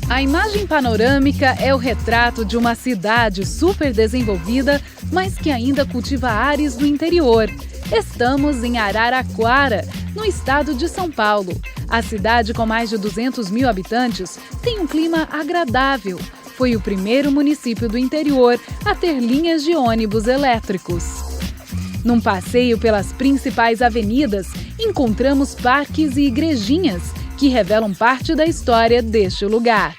A imagem panorâmica é o retrato de uma cidade super desenvolvida, mas que ainda cultiva áreas do interior. Estamos em Araraquara, no estado de São Paulo. A cidade, com mais de 200 mil habitantes, tem um clima agradável. Foi o primeiro município do interior a ter linhas de ônibus elétricos. Num passeio pelas principais avenidas, encontramos parques e igrejinhas que revelam parte da história deste lugar.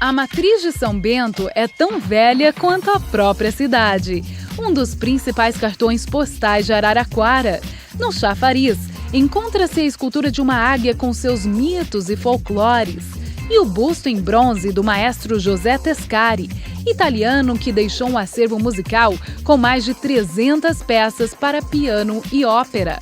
A matriz de São Bento é tão velha quanto a própria cidade. Um dos principais cartões postais de Araraquara. No chafariz, encontra-se a escultura de uma águia com seus mitos e folclores. E o busto em bronze do maestro José Tescari, italiano que deixou um acervo musical com mais de 300 peças para piano e ópera.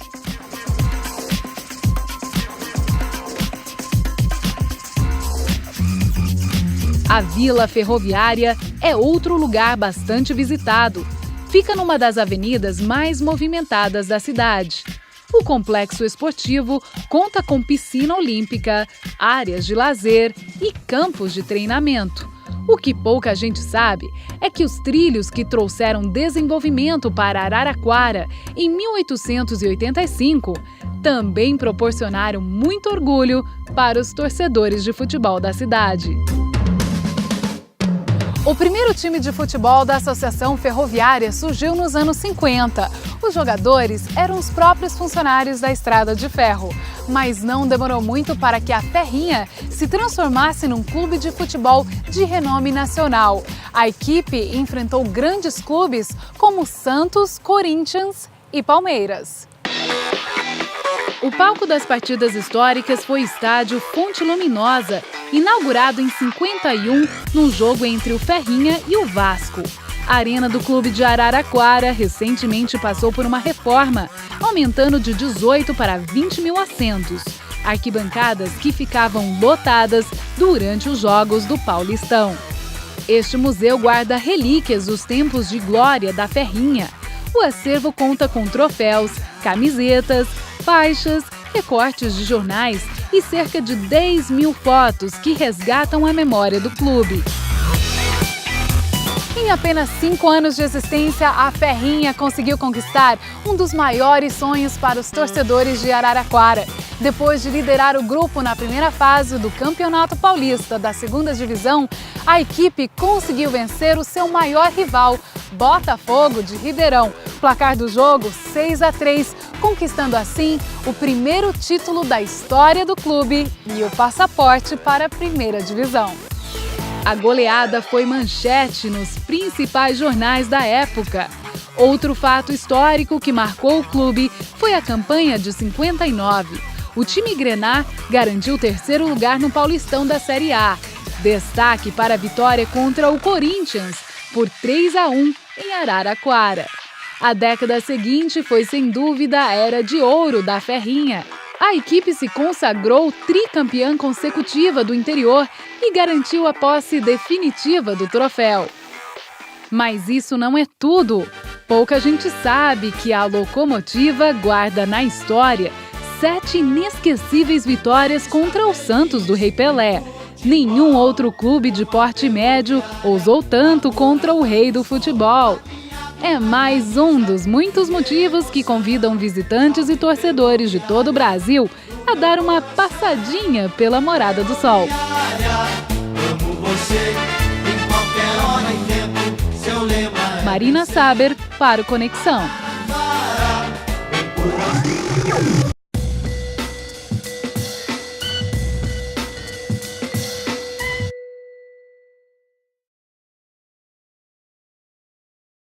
A Vila Ferroviária é outro lugar bastante visitado. Fica numa das avenidas mais movimentadas da cidade. O complexo esportivo conta com piscina olímpica, áreas de lazer e campos de treinamento. O que pouca gente sabe é que os trilhos que trouxeram desenvolvimento para Araraquara em 1885 também proporcionaram muito orgulho para os torcedores de futebol da cidade. O primeiro time de futebol da Associação Ferroviária surgiu nos anos 50. Os jogadores eram os próprios funcionários da Estrada de Ferro. Mas não demorou muito para que a Ferrinha se transformasse num clube de futebol de renome nacional. A equipe enfrentou grandes clubes como Santos, Corinthians e Palmeiras. O palco das partidas históricas foi o estádio Fonte Luminosa, inaugurado em 51 num jogo entre o Ferrinha e o Vasco. A arena do clube de Araraquara recentemente passou por uma reforma, aumentando de 18 para 20 mil assentos. Arquibancadas que ficavam lotadas durante os jogos do Paulistão. Este museu guarda relíquias dos tempos de glória da Ferrinha. O acervo conta com troféus, camisetas, faixas, recortes de jornais e cerca de 10 mil fotos que resgatam a memória do clube. Em apenas 5 anos de existência, a Ferrinha conseguiu conquistar um dos maiores sonhos para os torcedores de Araraquara. Depois de liderar o grupo na primeira fase do Campeonato Paulista da 2ª Divisão, a equipe conseguiu vencer o seu maior rival, Botafogo de Ribeirão. Placar do jogo 6-3, conquistando assim o primeiro título da história do clube e o passaporte para a primeira divisão. A goleada foi manchete nos principais jornais da época. Outro fato histórico que marcou o clube foi a campanha de 59. O time grená garantiu o 3º lugar no Paulistão da Série A. Destaque para a vitória contra o Corinthians por 3-1 em Araraquara. A década seguinte foi sem dúvida a era de ouro da Ferrinha. A equipe se consagrou tricampeã consecutiva do interior e garantiu a posse definitiva do troféu. Mas isso não é tudo. Pouca gente sabe que a Locomotiva guarda na história 7 inesquecíveis vitórias contra o Santos do Rei Pelé. Nenhum outro clube de porte médio ousou tanto contra o rei do futebol. É mais um dos muitos motivos que convidam visitantes e torcedores de todo o Brasil a dar uma passadinha pela Morada do Sol. Marina Saber para o Conexão.